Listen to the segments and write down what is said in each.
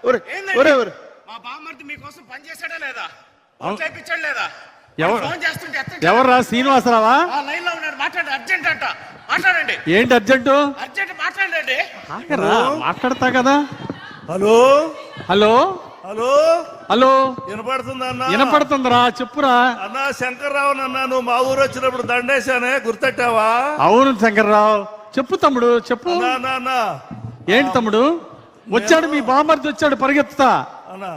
మా బామ్మర్ది మీకోసం పని చేశాడా లేదా? చేయించాడు లేదా? ఫోన్ చేస్తుంటే ఎవర్రా? శ్రీనివాసరావా? లైన్ లో ఉన్నాడు, మాట్లాడండి. అర్జెంట్ అంట, మాట్లాడండి. ఏంటి అర్జెంటు? అర్జెంట్ మాట్లాడండి. మాట్లాడతా కదా. హలో హలో హలో హలో, వినపడుతుందా అన్న? వినపడుతుందిరా, చెప్పురా. అన్నా శంకర్రావు అన్నా, నువ్వు మా ఊరు వచ్చినప్పుడు దండేశానే, గుర్తెట్టావా? అవును శంకర్రావు, చెప్పు తమ్ముడు, చెప్పు. అన్నా ఏంటి తమ్ముడు? వచ్చాడు మీ బామ్మర్ది, వచ్చాడు పరిగెత్తుతా. అన్నా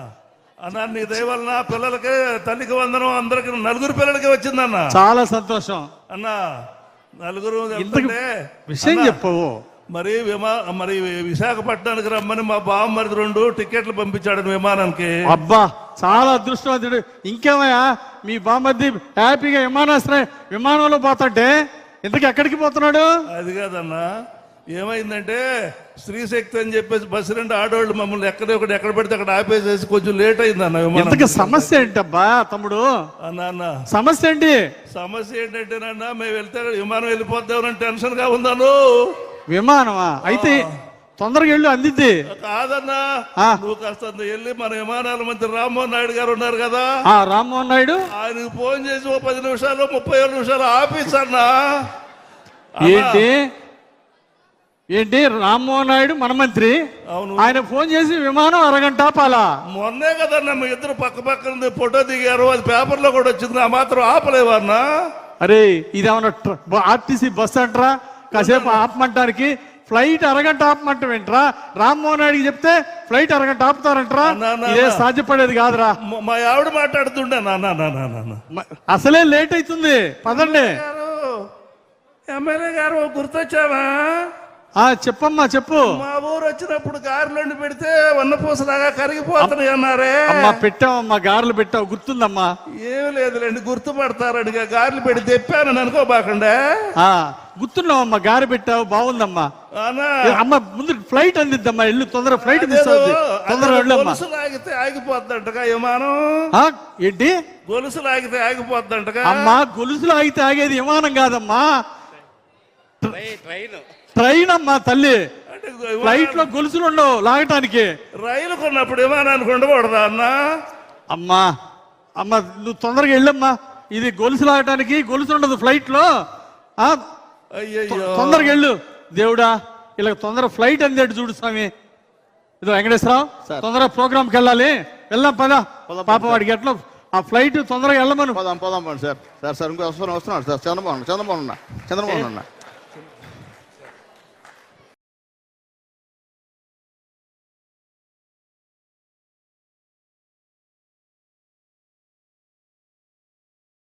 అన్నా, నీ దయ వలన పిల్లలకి తల్లికి వందనం, అందరికి 4 పిల్లలకి వచ్చిందన్న. చాలా సంతోషం అన్నా. 4 విషయం చెప్పవు. మరి విశాఖపట్నానికి రమ్మని మా బామ్మరిది 2 టికెట్లు పంపించాడు విమానానికి. అబ్బా, చాలా అదృష్టవంతుడు. ఇంకేమయ్యా, మీ బామ్మర్ది హ్యాపీగా విమానంలో పోతాంటే ఇంతకు ఎక్కడికి పోతున్నాడు? అది కాదన్నా, ఏమైందంటే స్త్రీశక్తి అని చెప్పేసి బస్సు 2 ఆడవాళ్ళు మమ్మల్ని ఎక్కడ పెడితే అక్కడ ఆపేసేసి కొంచెం లేట్ అయిందన్న విమానం. సమస్య ఏంటబ్బా తమ్ముడు? అన్న సమస్య ఏంటి? సమస్య ఏంటంటేనన్నా, మేము వెళ్తే విమానం వెళ్ళిపోద్దామని టెన్షన్ గా ఉందాను. విమానమా? అయితే తొందరగా వెళ్ళు, అందిద్ది. కాదన్నా, నువ్వు కాస్త వెళ్ళి మన విమానాల మంత్రి రామ్మోహన్ నాయుడు గారు ఉన్నారు కదా, రామ్మోహన్ నాయుడు, ఆయనకు ఫోన్ చేసి 10 నిమిషాలు 37 నిమిషాలు ఆఫీస్ అన్నా. ఏంటి రామ్మోహన్ నాయుడు మన మంత్రి? అవును. ఆయన ఫోన్ చేసి విమానం అరగంట ఆపాలా? మొన్నే కదన్నా మీ ఇద్దరు పక్క పక్కన ఫోటో దిగారు, అది పేపర్లో కూడా వచ్చింది. ఆ మాత్రం ఆపలేవన్నా? అరే, ఇదేమన్నా ఆర్టీసీ బస్ అంటారా? కాసేపు ఆపమంటానికి ఫ్లైట్ అరగంట ఆపమంటావేంట్రా? రామ్మోహన్ నాయుడికి చెప్తే ఫ్లైట్ అరగంట ఆపుతారంటరా? ఇదే సాధ్యపడేది కాదురా. మా ఆవిడ మాట్లాడుతుండే నాన్న, అసలే లేట్ అవుతుంది, పదండి. ఎమ్మెల్యే గారు గుర్తొచ్చావా? చెప్పమ్మా, చెప్పు. మా ఊరు వచ్చినప్పుడు గారెలు పెడితే వన్నపూసలాగా కరిగిపోతున్నాయి అన్నారే. అమ్మా, పెట్టావమ్మా, గారెలు పెట్టావు, గుర్తుందమ్మా. ఏమి లేదులేండి, గుర్తుపడతారని గారెలు పెట్టి తెప్పానని అనుకోబాకండే. గుర్తున్నావమ్మా, గారె పెట్టావు, బాగుందమ్మా. అమ్మ, ముందు ఫ్లైట్ అందిద్దమ్మా, ఇల్లు తొందరగా ఫ్లైట్ మిస్ అవుతుంది, తొందరగా వెళ్ళమ్మా. గొలుసులు ఆగితే ఆగిపోద్దంటగా విమానం. ఏంటి? గొలుసులు ఆగితే ఆగిపోద్దంటగా. అమ్మా, గొలుసులు ఆగితే ఆగేది విమానం కాదమ్మా, ట్రైన్ అమ్మా తల్లి. ఫ్లైట్ లో గొలుసులు ఉండవు లాగటానికి. రైలు కొన్నప్పుడు విమానానికి ఉండకూడదా అన్న? అమ్మా నువ్వు తొందరగా వెళ్ళమ్మా, ఇది గొలుసు లాగటానికి గొలుసు ఉండదు ఫ్లైట్ లో. తొందరగా వెళ్ళు దేవుడా, ఇలా తొందరగా ఫ్లైట్ అందేట్టు చూడు స్వామి. ఇదో వెంకటేశ్వరరావు, తొందరగా ప్రోగ్రామ్కి వెళ్ళాలి, వెళ్దాం పదా. పాప వాడికి ఎట్లా ఆ ఫ్లైట్ తొందరగా వెళ్ళమను. పోదాం సార్. ఇంకో వస్తున్నాడు సార్, చంద్రమోహన్